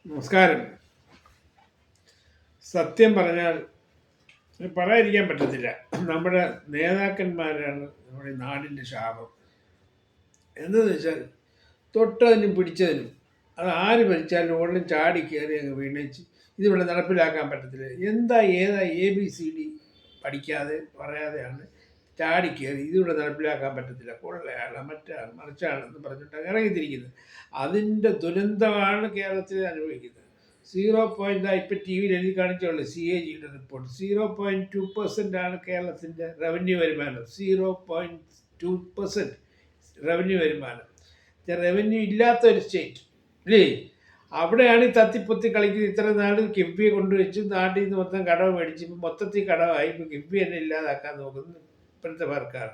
നമസ്കാരം. സത്യം പറഞ്ഞാൽ പറയാതിരിക്കാൻ പറ്റത്തില്ല. നമ്മുടെ നേതാക്കന്മാരാണ് നമ്മുടെ നാടിൻ്റെ ശാപം. എന്തെന്ന് വെച്ചാൽ തൊട്ടതിനും പിടിച്ചതിനും അത് ആര് ഭരിച്ചാലും ഉടനെ ചാടി കയറി അങ്ങ് വീണേച്ച് ഇതിവിടെ നടപ്പിലാക്കാൻ പറ്റത്തില്ല. ഏതാ ABCD പഠിക്കാതെ പറയാതെയാണ് ചാടി കയറി ഇതിവിടെ നടപ്പിലാക്കാൻ പറ്റത്തില്ല, കൊള്ളയാണ്, മറിച്ചാണെന്ന് പറഞ്ഞിട്ട് ഇറങ്ങിത്തിരിക്കുന്നത്. അതിൻ്റെ ദുരന്തമാണ് കേരളത്തിൽ അനുഭവിക്കുന്നത്. 0. ഇപ്പം ടി വിയിൽ എഴുതി കാണിച്ചുള്ളൂ CAGയുടെ റിപ്പോർട്ട്. 0.2% ആണ് കേരളത്തിൻ്റെ റവന്യൂ വരുമാനം. 0.2% റവന്യൂ വരുമാനം. റവന്യൂ ഇല്ലാത്ത ഒരു സ്റ്റേറ്റ് അല്ലേ? അവിടെയാണ് ഈ തത്തിപ്പൊത്തി കളിക്കുന്നത്. ഇത്ര നാൾ കിഫ്ബിയെ കൊണ്ടുവച്ച് നാട്ടിൽ നിന്ന് മൊത്തം കടവ് മേടിച്ച് ഇപ്പം മൊത്തത്തിൽ കടവായി. ഇപ്പം കിഫ്ബി തന്നെ ഇല്ലാതാക്കാൻ നോക്കുന്നു ഇപ്പോഴത്തെ സർക്കാർ.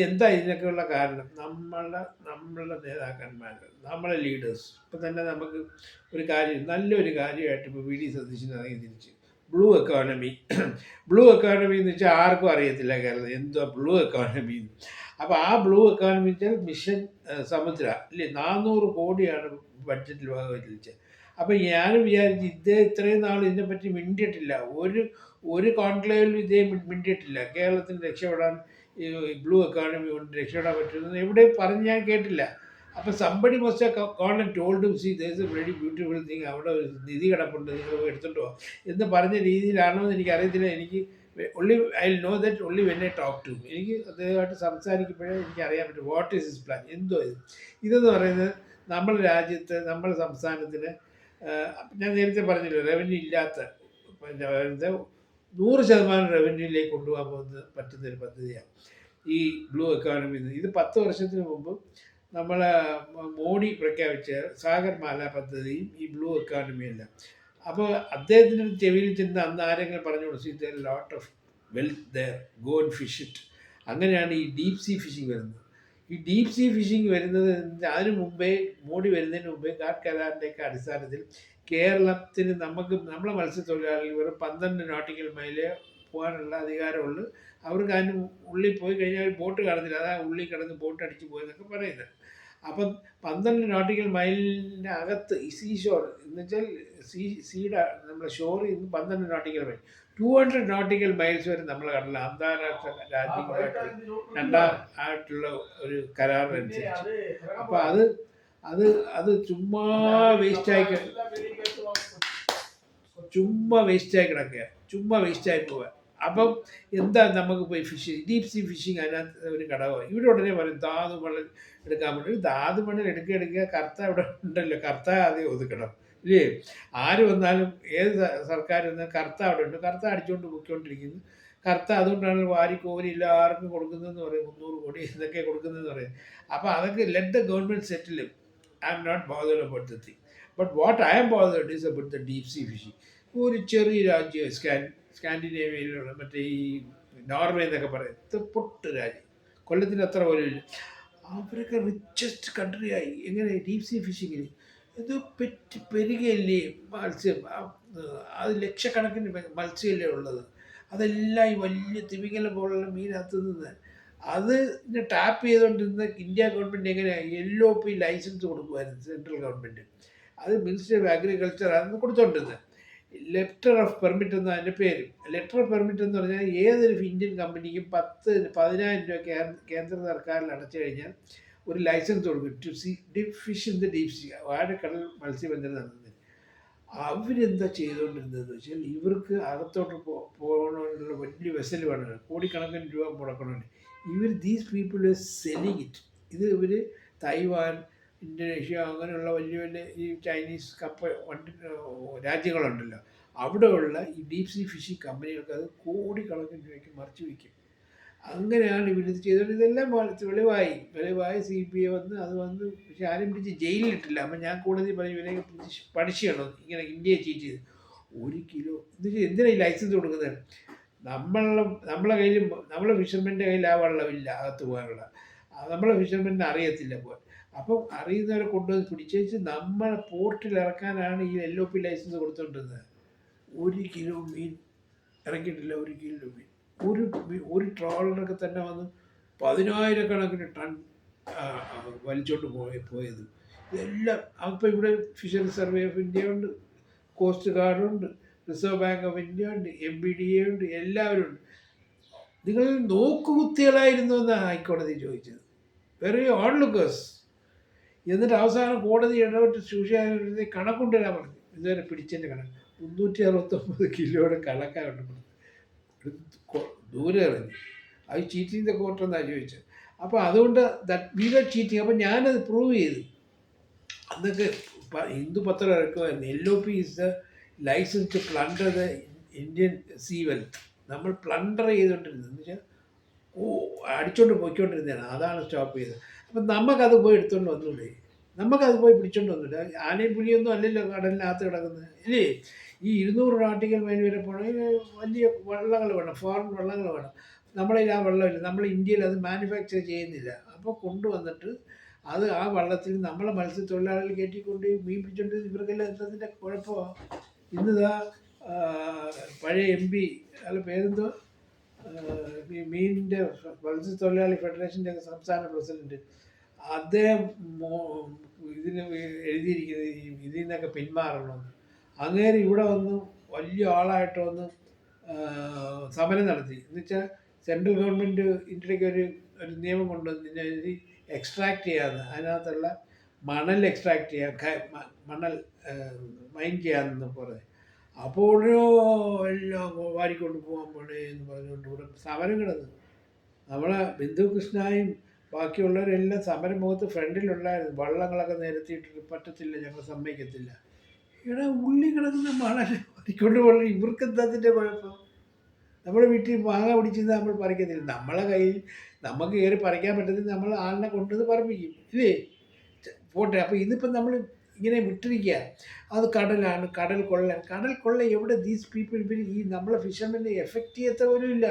എന്താ ഇതിനൊക്കെയുള്ള കാരണം? നമ്മളുടെ നേതാക്കന്മാർ, നമ്മളെ ലീഡേഴ്സ്. ഇപ്പം തന്നെ നമുക്ക് ഒരു കാര്യം, നല്ലൊരു കാര്യമായിട്ട് ഇപ്പോൾ VD സതീശൻ ഇറങ്ങി തിരിച്ച് ബ്ലൂ എക്കോണമി എന്ന് വെച്ചാൽ ആർക്കും അറിയത്തില്ല കേരളത്തിൽ എന്തോ ബ്ലൂ എക്കോണമി. അപ്പോൾ ആ ബ്ലൂ എക്കോണമി വെച്ചാൽ മിഷൻ സമുദ്ര ഇല്ലേ, 400 കോടിയാണ് ബഡ്ജറ്റിൽ വകവെച്ചത്. അപ്പം ഞാനും വിചാരിച്ച് ഇത്രയും നാൾ ഇതിനെപ്പറ്റി മിണ്ടിയിട്ടില്ല. ഒരു കോൺക്ലേവിലും മിണ്ടിയിട്ടില്ല. കേരളത്തിന് രക്ഷപ്പെടാൻ ഈ ബ്ലൂ എക്കോണമി കൊണ്ട് രക്ഷപ്പെടാൻ പറ്റുമെന്ന് എവിടെയും പറഞ്ഞ് ഞാൻ കേട്ടില്ല. അപ്പം somebody must have gone and told him, see there is a very beautiful thing, അവിടെ ഒരു നിധി കിടപ്പുണ്ട്, നിങ്ങൾ പോയി എടുത്തിട്ട് പോകാം എന്ന് പറഞ്ഞ രീതിയിലാണോ എന്ന് എനിക്കറിയത്തില്ല. എനിക്ക് I know that only when I talk to him. എനിക്ക് അദ്ദേഹമായിട്ട് സംസാരിക്കുമ്പോഴേ എനിക്കറിയാൻ പറ്റും വാട്ട് ഈസ് ഹിസ് പ്ലാൻ. എന്തോ ഇതെന്ന് പറയുന്നത് നമ്മുടെ രാജ്യത്ത്, നമ്മുടെ സംസ്ഥാനത്തിന് ഞാൻ നേരത്തെ പറഞ്ഞില്ല, റവന്യൂ ഇല്ലാത്ത 100% റവന്യൂയിലേക്ക് കൊണ്ടുപോകാൻ പറ്റുന്നൊരു പദ്ധതിയാണ് ഈ ബ്ലൂ എക്കോണമി. ഇത് 10 വർഷത്തിന് മുമ്പ് നമ്മളെ മോഡി പ്രഖ്യാപിച്ച സാഗർമാല പദ്ധതിയും ഈ ബ്ലൂ എക്കോണമിയെല്ലാം. അപ്പോൾ അദ്ദേഹത്തിൻ്റെ ചെവിയിൽ ചെന്ന് അന്ന് ആരെങ്കിലും പറഞ്ഞു കൊടുത്തു, lot of wealth there, go and fish it. അങ്ങനെയാണ് ഈ ഡീപ് സീ ഫിഷിംഗ് വരുന്നത്. ഈ ഡീപ് സീ ഫിഷിംഗ് വരുന്നത് അതിനു മുമ്പേ, മോഡി വരുന്നതിന് മുമ്പേ ഗാഡ് കരാറിൻ്റെയൊക്കെ അടിസ്ഥാനത്തിൽ കേരളത്തിന് നമ്മളെ മത്സ്യത്തൊഴിലാളികൾ വെറും 12 നോട്ടിക്കൽ മൈലേ പോകാനുള്ള അധികാരമുള്ളൂ. അവർക്ക് അതിന് ഉള്ളിൽ പോയി കഴിഞ്ഞാൽ ബോട്ട് കാണത്തില്ല, അതാ ഉള്ളിൽ കിടന്ന് ബോട്ട് അടിച്ച് പോയെന്നൊക്കെ പറയുന്നത്. അപ്പം 12 നോട്ടിക്കൽ മൈലിൻ്റെ അകത്ത് ഈ സീഷോർ എന്ന് വെച്ചാൽ സീയുടെ നമ്മുടെ ഷോറിൽ നിന്ന് 12 നോട്ടിക്കൽ മൈൽ, 200 നോട്ടിക്കൽ മൈൽസ് വരെ നമ്മളെ കടലിൽ അന്താരാഷ്ട്ര രാജ്യങ്ങളായിട്ട് ആയിട്ടുള്ള ഒരു കരാറിനനുസരിച്ച്. അപ്പോൾ അത് ചുമ്മാ വേസ്റ്റായി കിടക്കുക, ചുമ്മാ വേസ്റ്റായി പോവുക. അപ്പം എന്താ നമുക്ക് പോയി ഡീപ് സീ ഫിഷിങ് അതിനകത്ത് ഒരു ഘടകമാണ്. ഇവിടെ ഉടനെ പറയും ധാതു മണൽ എടുക്കാൻ പറ്റും. ധാതു മണൽ എടുക്കുക, കർത്ത ഇവിടെ ഉണ്ടല്ലോ, കർത്ത ആദ്യം ഒതുക്കണം ഇല്ലേ? ആര് വന്നാലും ഏത് സർക്കാർ വന്നാലും കർത്ത അവിടെ ഉണ്ട്, കർത്ത അടിച്ചുകൊണ്ട് പൊയ്ക്കൊണ്ടിരിക്കുന്നു. കർത്ത അതുകൊണ്ടാണ് വാരിക്കോരി എല്ലാവർക്കും കൊടുക്കുന്നതെന്ന് പറയും, 300 കോടി ഇതൊക്കെ കൊടുക്കുന്നതെന്ന് പറയും. അപ്പോൾ അതൊക്കെ let the government settle. I am not bothered about the thing, but what I am bothered is about the deep sea fishing. ഒരു ചെറിയ രാജ്യം സ്കാൻഡിനേവിയയിലുള്ള മറ്റേ ഈ നോർവേ എന്നൊക്കെ പറയും, പൊട്ട് രാജ്യം, കൊല്ലത്തിന് അത്ര പോലും ഇല്ല, അവരൊക്കെ റിച്ചസ്റ്റ് കൺട്രിയായി. എങ്ങനെ? ഡീപ് സീ ഫിഷിങ്ങിൽ ഇത് പെരുകയല്ലേ മത്സ്യം. അത് ലക്ഷക്കണക്കിന് മത്സ്യമല്ലേ ഉള്ളത്. അതെല്ലാം ഈ വലിയ തിമിംഗലം പോലുള്ള മീനകത്ത് നിന്ന് അത് ടാപ്പ് ചെയ്തുകൊണ്ടിരുന്ന ഇന്ത്യ ഗവൺമെൻറ് എങ്ങനെയാണ് LOP ലൈസൻസ് കൊടുക്കുമായിരുന്നു, സെൻട്രൽ ഗവൺമെൻറ്. അത് മിനിസ്ട്രി ഓഫ് അഗ്രികൾച്ചർ ആണ് കൊടുത്തോണ്ടിരുന്നത്. ലെറ്റർ ഓഫ് പെർമിറ്റ് എന്ന് അതിൻ്റെ പേര്. ലെറ്റർ ഓഫ് പെർമിറ്റ് എന്ന് പറഞ്ഞാൽ ഏതൊരു ഇന്ത്യൻ കമ്പനിക്കും 10,000 രൂപ കേന്ദ്ര സർക്കാരിൽ അടച്ചു കഴിഞ്ഞാൽ ഒരു ലൈസൻസ് കൊടുക്കും, to sea fish in the deep sea, ആഴക്കടൽ മത്സ്യബന്ധനം നടത്തുന്നത്. അവരെന്താ ചെയ്തുകൊണ്ടിരുന്നതെന്ന് വെച്ചാൽ ഇവർക്ക് അകത്തോട്ട് പോകണമെന്നുള്ള വലിയ വെസൽ വേണം, കോടിക്കണക്കിന് രൂപ മുടക്കണമെന്ന്. These people selling it. ഇവർ തൈവാൻ, ഇന്തോനേഷ്യ അങ്ങനെയുള്ള വലിയ വലിയ ഈ ചൈനീസ് രാജ്യങ്ങളുണ്ടല്ലോ, അവിടെയുള്ള ഈ ഡീപ് സീ ഫിഷിംഗ് കമ്പനികൾക്ക് അത് കോടിക്കണക്കിന് രൂപയ്ക്ക് മറിച്ച് വയ്ക്കും. അങ്ങനെയാണ് ഇവരിത് ചെയ്തുകൊണ്ട് ഇതെല്ലാം വെളിവായി CBI വന്ന് പക്ഷെ ആരും പിടിച്ച് ജയിലിലിട്ടില്ല. അപ്പം ഞാൻ കൂടുതൽ പറയും ഇവരെ പിടിച്ച് പണിഷ് ചെയ്യണം, ഇങ്ങനെ ഇന്ത്യയെ ചീറ്റ് ചെയ്ത്. 1 കിലോ എന്തിനാണ് ഈ ലൈസൻസ് കൊടുക്കുന്നത്? നമ്മളെ കയ്യിൽ, നമ്മളെ ഫിഷർമെൻ്റെ കയ്യിൽ ആ വെള്ളമില്ല അകത്ത് പോകാനുള്ള, നമ്മളെ ഫിഷർമെൻറ്റിന് അറിയത്തില്ല പോകാൻ. അപ്പം അറിയുന്നവരെ കൊണ്ടുവന്ന് പിടിച്ചേച്ച് നമ്മളെ പോർട്ടിൽ ഇറക്കാനാണ് ഈ LOP ലൈസൻസ് കൊടുത്തുകൊണ്ടിരുന്നത്. 1 കിലോ മീൻ ഇറക്കിയിട്ടില്ല. 1 കിലോ മീൻ ഒരു ട്രോളറൊക്കെ തന്നെ വന്ന് 10,000 കണക്കിന് ടൺ വലിച്ചോണ്ട് പോയത്. എല്ലാം. അപ്പോൾ ഇവിടെ ഫിഷറീസ് സർവേ ഓഫ് ഇന്ത്യ ഉണ്ട്, കോസ്റ്റ് ഗാർഡുണ്ട്, റിസർവ് ബാങ്ക് ഓഫ് ഇന്ത്യ ഉണ്ട്, MBDA ഉണ്ട്, എല്ലാവരും ഉണ്ട്. നിങ്ങൾ നോക്കുകുത്തികളായിരുന്നു എന്നാണ് ഹൈക്കോടതി ചോദിച്ചത്. വെറി ഓൺലുക്കേഴ്സ്. എന്നിട്ട് അവസാനം കോടതി ഇടപെട്ട് ശുശ്രൂഷ കണക്കുണ്ടരാൻ പറഞ്ഞു. ഇതുവരെ പിടിച്ചതിൻ്റെ കണക്ക് 369 കിലോയുടെ കണക്കാണ് ദൂരെ എറിഞ്ഞു. അത് ചീറ്റിംഗ് ദ കോർട്ട് എന്നാണ് ചോദിച്ചത്. അപ്പോൾ അതുകൊണ്ട് വി വർ ചീറ്റിംഗ്. അപ്പോൾ ഞാനത് പ്രൂവ് ചെയ്തു. അന്നൊക്കെ ഹിന്ദു പത്രം ഇറക്കുമായിരുന്നു, LOP is the license to plunder the Indian sea wealth. നമ്മൾ പ്ലണ്ടർ ചെയ്തുകൊണ്ടിരുന്നത് എന്ന് വെച്ചാൽ അടിച്ചോണ്ട് പോയിക്കൊണ്ടിരുന്നതാണ്. അതാണ് സ്റ്റോപ്പ് ചെയ്തത്. അപ്പം നമുക്കത് പോയി എടുത്തുകൊണ്ട് വന്നൂടെ? നമുക്കത് പോയി പിടിച്ചോണ്ട് വന്നില്ല. ആനയും പുലിയൊന്നും അല്ലല്ലോ കടലിനകത്ത് കിടക്കുന്നത്, ഇല്ലേ? ഈ 200 നാട്ടിക്കൽ മൈൽ വരെ പോകണമെങ്കിൽ വലിയ വള്ളങ്ങൾ വേണം, ഫോറിൻ വള്ളങ്ങൾ വേണം. നമ്മളിൽ ആ വെള്ളമില്ല. നമ്മൾ ഇന്ത്യയിൽ അത് മാനുഫാക്ചർ ചെയ്യുന്നില്ല. അപ്പോൾ കൊണ്ടുവന്നിട്ട് അത് ആ വള്ളത്തിൽ നമ്മളെ മത്സ്യത്തൊഴിലാളികൾ കയറ്റിക്കൊണ്ട് മീൻ പിടിച്ചോണ്ട് ഇവർക്കെല്ലാം എന്തതിൻ്റെ കുഴപ്പമാണ്. ഇന്നിതാ പഴയ MP അല്ല പേരെന്തോ, മീനിൻ്റെ മത്സ്യത്തൊഴിലാളി ഫെഡറേഷൻ്റെ സംസ്ഥാന പ്രസിഡന്റ്, അദ്ദേഹം ഇതിന് എഴുതിയിരിക്കുന്നത് ഇതിൽ നിന്നൊക്കെ പിന്മാറണമെന്ന്. അങ്ങേര് ഇവിടെ വന്ന് വലിയ ആളായിട്ട് വന്ന് സമരം നടത്തി. എന്നുവെച്ചാൽ സെൻട്രൽ ഗവൺമെൻറ് ഇന്ത്യയിലേക്ക് ഒരു നിയമം കൊണ്ടുവന്ന് എക്സ്ട്രാക്ട് ചെയ്യാമെന്ന്, അതിനകത്തുള്ള മണൽ എക്സ്ട്രാക്ട് ചെയ്യാം, മണൽ മൈൻ ചെയ്യാമെന്ന് പറഞ്ഞ്. അപ്പോഴോ എല്ലാം വാരിക്കൊണ്ട് പോകാൻ പോണേ എന്ന് പറഞ്ഞുകൊണ്ട് ഇവിടെ സമരം കിടന്നു. നമ്മളെ ബിന്ദു കൃഷ്ണയും ബാക്കിയുള്ളവരെല്ലാം സമരമുഖത്ത് ഫ്രണ്ടിലുണ്ടായിരുന്നു. വള്ളങ്ങളൊക്കെ നിരത്തിയിട്ടിട്ട് പറ്റത്തില്ല, ഞങ്ങൾ സമ്മതിക്കത്തില്ല. ഇവിടെ ഉള്ളി കിടക്കുന്ന മണൽ വാരിക്കൊണ്ട് പോകണം. ഇവർക്ക് എന്താത്തിൻ്റെ കുഴപ്പം? നമ്മുടെ വീട്ടിൽ മാങ്ങ പിടിച്ചിരുന്ന് നമ്മൾ പറിക്കത്തില്ല. നമ്മളെ കയ്യിൽ നമുക്ക് കയറി പറിക്കാൻ പറ്റത്തില്ല, നമ്മൾ ആളിനെ കൊണ്ടുവന്ന് പറപ്പിക്കും, ഇല്ലേ? പോട്ടെ. അപ്പോൾ ഇതിപ്പം നമ്മൾ ഇങ്ങനെ വിട്ടിരിക്കുക. അത് കടലാണ്, കടൽ കൊള്ള എവിടെ? ദീസ് പീപ്പിൾ ഇവർ ഈ നമ്മളെ ഫിഷർമെന്നെ എഫക്റ്റ് ചെയ്യത്ത പോലും ഇല്ല.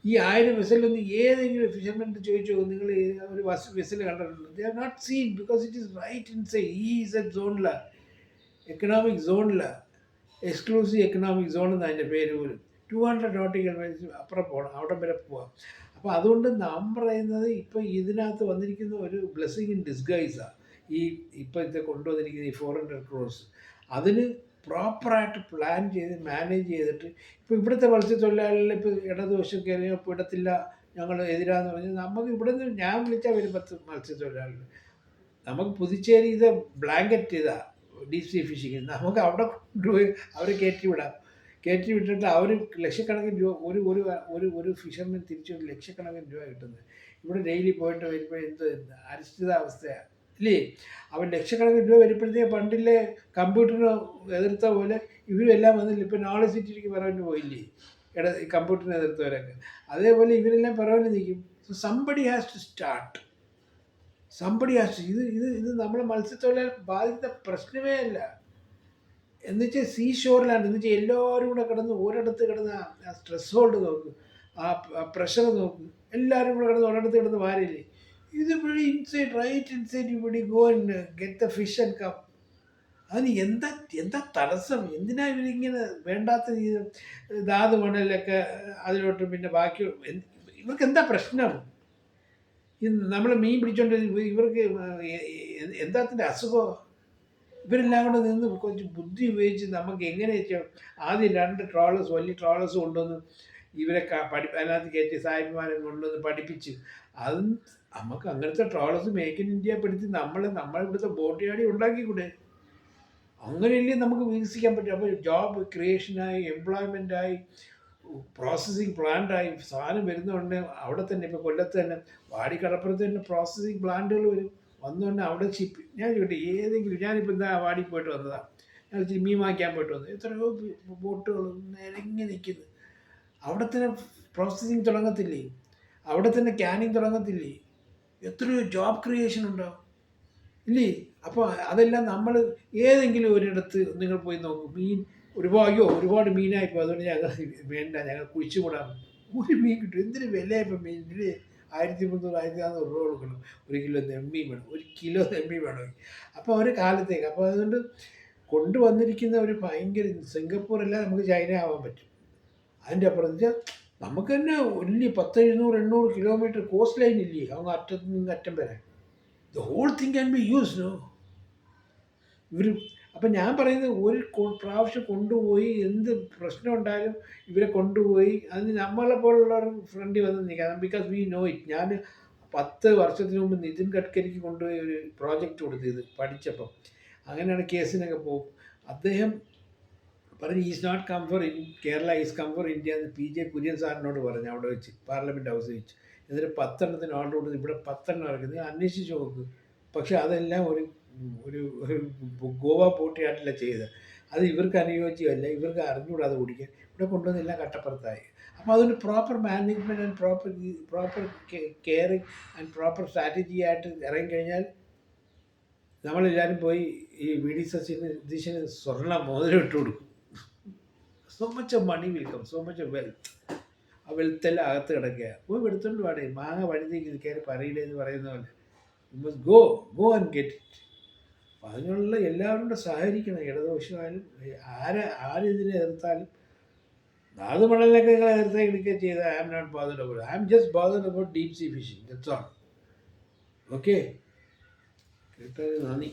ഈ 1000 വെസലൊന്നും ഏതെങ്കിലും ഫിഷർമെൻ ചോദിച്ചോ, നിങ്ങൾ ഒരു വെസൽ കണ്ടിട്ടുണ്ടോ? They are not seen because it is right inside. ഈ ഈസ് എ സോണിലാണ്, എക്കണോമിക് സോണിലാണ്, എക്സ്ക്ലൂസീവ് എക്കണോമിക് സോൺ എന്ന് അതിൻ്റെ പേര് പോലും. 200 നോട്ടിക്കൽ മൈൽസ് അപ്പുറം പോകണം, അവിടെ വരെ പോവാം. അപ്പോൾ അതുകൊണ്ട് നാം പറയുന്നത് ഇപ്പോൾ ഇതിനകത്ത് വന്നിരിക്കുന്ന ഒരു ബ്ലെസ്സിങ് ഇൻ ഡിസ്ഗൈസാണ്. ഇപ്പോൾ ഇത് കൊണ്ടുവന്നിരിക്കുന്ന ഈ 400 crores അതിന് പ്രോപ്പറായിട്ട് പ്ലാൻ ചെയ്ത് മാനേജ് ചെയ്തിട്ട് ഇപ്പോൾ ഇവിടുത്തെ മത്സ്യത്തൊഴിലാളികൾ ഇപ്പോൾ ഇടതുവശം കയറിയോ ഇപ്പോൾ ഇടത്തില്ല, ഞങ്ങൾ എതിരാന്ന് പറഞ്ഞാൽ നമുക്ക് ഇവിടെ നിന്ന് ഞാൻ വിളിച്ചാൽ വരും 10 മത്സ്യത്തൊഴിലാളികൾ. നമുക്ക് പുതുച്ചേരി ഇത് ബ്ലാങ്കറ്റ് ഇതാ ഡീപ് സീ ഫിഷിങ്. നമുക്ക് അവിടെ കൊണ്ടുപോയി അവരെ കയറ്റി വിട്ടിട്ട് അവർ ലക്ഷക്കണക്കിന് രൂപ ഒരു ഫിഷർമാൻ തിരിച്ചു ലക്ഷക്കണക്കിന് രൂപ കിട്ടുന്നത്. ഇവിടെ ഡെയിലി പോയിട്ട് വരുമ്പോൾ അനിശ്ചിതാവസ്ഥയാണ്, ഇല്ലേ? അവൻ ലക്ഷക്കണക്കിന് രൂപ വരുമ്പോഴത്തേക്ക് പണ്ടില്ലേ കമ്പ്യൂട്ടറിന് എതിർത്ത പോലെ ഇവരും എല്ലാം വന്നില്ല. ഇപ്പോൾ നോളജ് സിറ്റിക്ക് പിറവിന് പോയില്ലേ ഈ കമ്പ്യൂട്ടറിനെ എതിർത്തവരൊക്കെ? അതേപോലെ ഇവരെല്ലാം പിറവിന് നിൽക്കും. So somebody has to start, ഇത് നമ്മളെ മത്സ്യത്തൊഴിലാളി ബാധിക്കുന്ന പ്രശ്നമേ അല്ല. എന്നുവെച്ചാൽ സീ ഷോറിലാണ്. എന്നുവെച്ചാൽ എല്ലാവരും കൂടെ കിടന്ന് ഒരിടത്ത് കിടന്ന് ആ സ്ട്രെസ് ഹോൾഡ് നോക്കും, ആ പ്രഷർ നോക്കും. എല്ലാവരും കൂടെ കിടന്ന് ഒരിടത്ത് കിടന്ന് വാരില്ലേ. ഇത് ഇവിടെ ഇൻസൈഡ്, റൈറ്റ് ഇൻസൈഡ് ഇവിടെ go and get the fish and come. അതിന് എന്താ തടസ്സം? എന്തിനാ ഇവരിങ്ങനെ വേണ്ടാത്ത ധാതു മണലൊക്കെ അതിലോട്ട് പിന്നെ ബാക്കി ഇവർക്ക് എന്താ പ്രശ്നം? നമ്മൾ മീൻ പിടിച്ചോണ്ട് ഇവർക്ക് എന്താത്തിൻ്റെ അസുഖം? ഇവരെല്ലാം കൂടെ നിന്ന് കുറച്ച് ബുദ്ധി ഉപയോഗിച്ച് നമുക്ക് എങ്ങനെ ആദ്യം 2 ട്രോളേഴ്സ് വലിയ ട്രോളേഴ്സ് കൊണ്ടുവന്ന് ഇവരെ അതിനകത്ത് കയറ്റി സായിപ്പന്മാരെ കൊണ്ടുവന്ന് പഠിപ്പിച്ച് അത് നമുക്ക് അങ്ങനത്തെ ട്രോളേഴ്സ് മേക്ക് ഇൻ ഇന്ത്യ പെടുത്തി നമ്മളിവിടുത്തെ ബോട്ട് യാർഡി ഉണ്ടാക്കിക്കൂടെ? അങ്ങനെയല്ലേ നമുക്ക് വികസിക്കാൻ പറ്റും. അപ്പോൾ ജോബ് ക്രിയേഷനായി, എംപ്ലോയ്മെൻറ്റായി, പ്രോസസ്സിങ് പ്ലാന്റായി സാധനം വരുന്നതുകൊണ്ട് അവിടെ തന്നെ ഇപ്പോൾ കൊല്ലത്ത് തന്നെ വാടിക്കടപ്പുറത്ത് തന്നെ പ്രോസസ്സിങ് പ്ലാന്റുകൾ വന്നുകൊണ്ട് അവിടെ ഷിപ്പ്. ഞാൻ ചോദിക്കട്ടെ, ഏതെങ്കിലും ഞാനിപ്പോൾ എന്താ വാടി പോയിട്ട് വന്നതാണ്, ഞാൻ മീൻ വാങ്ങിക്കാൻ പോയിട്ട് വന്നത്, എത്രയോ ബോട്ടുകൾ നിരങ്ങി നിൽക്കുന്നു. അവിടെ തന്നെ പ്രോസസ്സിങ് തുടങ്ങത്തില്ലേ? അവിടെ തന്നെ ക്യാനിങ് തുടങ്ങത്തില്ലേ? എത്രയോ ജോബ് ക്രിയേഷൻ ഉണ്ടാവും, ഇല്ലേ? അപ്പോൾ അതെല്ലാം നമ്മൾ ഏതെങ്കിലും ഒരിടത്ത് നിങ്ങൾ പോയി നോക്കും. മീൻ ഒരുപാട് മീനായിപ്പോൾ അതുകൊണ്ട് ഞങ്ങൾ വേണ്ട, ഞങ്ങൾ കുഴിച്ചുകൂടാൻ. ഒരു മീൻ കിട്ടും. എന്തിന് വിലയിപ്പോൾ മീൻ, ഇല്ലേ? 1300 1400 രൂപ കൊടുക്കണം. 1 കിലോ നെമ്മീൻ വേണം, 1 കിലോ നെമ്മീൻ വേണമെങ്കിൽ. അപ്പോൾ ഒരു കാലത്തേക്ക്. അപ്പോൾ അതുകൊണ്ട് കൊണ്ടുവന്നിരിക്കുന്ന ഒരു ഭയങ്കര സിംഗപ്പൂറെല്ലാം നമുക്ക് ചൈന ആവാൻ പറ്റും. അതിൻ്റെ അപ്പുറം വെച്ചാൽ നമുക്ക് തന്നെ വലിയ 10, 700, 800 കിലോമീറ്റർ കോസ്റ്റ് ലൈൻ ഇല്ലേ അങ്ങ് അറ്റത്ത് നിന്ന് അറ്റം വരെ. The whole thing can be use, no? ഇവർ അപ്പം ഞാൻ പറയുന്നത് ഒരു പ്രാവശ്യം കൊണ്ടുപോയി എന്ത് പ്രശ്നം ഉണ്ടായാലും ഇവരെ കൊണ്ടുപോയി അതിന് നമ്മളെ പോലുള്ളവർ ഫ്രണ്ടിൽ വന്ന് നിൽക്കാം. Because we know it. ഞാൻ 10 വർഷത്തിന് മുമ്പ് നിതിൻ ഗഡ്കരിക്ക് കൊണ്ടുപോയി ഒരു പ്രോജക്റ്റ് കൊടുത്തു ഇത് പഠിച്ചപ്പം. അങ്ങനെയാണ് കേസിനൊക്കെ പോകും. അദ്ദേഹം പറഞ്ഞു is not come for Kerala, is come for India എന്ന് പി ജെ കുര്യൻ സാറിനോട് പറഞ്ഞു അവിടെ വെച്ച്, പാർലമെൻറ്റ് ഹൗസിൽ വെച്ച്. എന്നിട്ട് 10 ഓർഡർ കൊടുത്ത് ഇവിടെ 10 ഇറക്കുന്നത് അന്വേഷിച്ച് നോക്ക്. പക്ഷെ അതെല്ലാം ഒരു ഒരു ഒരു ഗോവ പോട്ടിയായിട്ടല്ല ചെയ്തത്. അത് ഇവർക്ക് അനുയോജ്യമല്ല, ഇവർക്ക് അറിഞ്ഞുകൂടാ അത് ഓടിക്കാൻ. ഇവിടെ കൊണ്ടുവന്നെല്ലാം കട്ടപ്പുറത്തായി. അപ്പോൾ അതൊരു proper management and proper caring and proper strategy ആയിട്ട് ഇറങ്ങിക്കഴിഞ്ഞാൽ നമ്മളെല്ലാവരും പോയി ഈ വി ഡി സതീശന് സ്വർണ്ണ മോതിരം ഇട്ട് കൊടുക്കും. So much of money will come, so much of wealth. ആ വെൽത്തെല്ലാം അകത്ത് കിടക്കുക. പോയി എടുത്തോണ്ട് പാടേ, മാങ്ങ വഴുതിക്ക് കയറി പറയില്ല എന്ന് പറയുന്ന പോലെ. You must go and get it. അപ്പം അതിനുള്ള എല്ലാവരും കൂടെ സഹകരിക്കണം. ഇടതുപക്ഷമായാലും ആരിതിനെ എതിർത്താലും. ധാതുമണലിനൊക്കെ നിങ്ങൾ എതിർത്തേക്ക് ചെയ്ത I am not bothered about. I am just bothered about deep sea fishing. That's all. Okay, കേട്ടത് നന്ദി.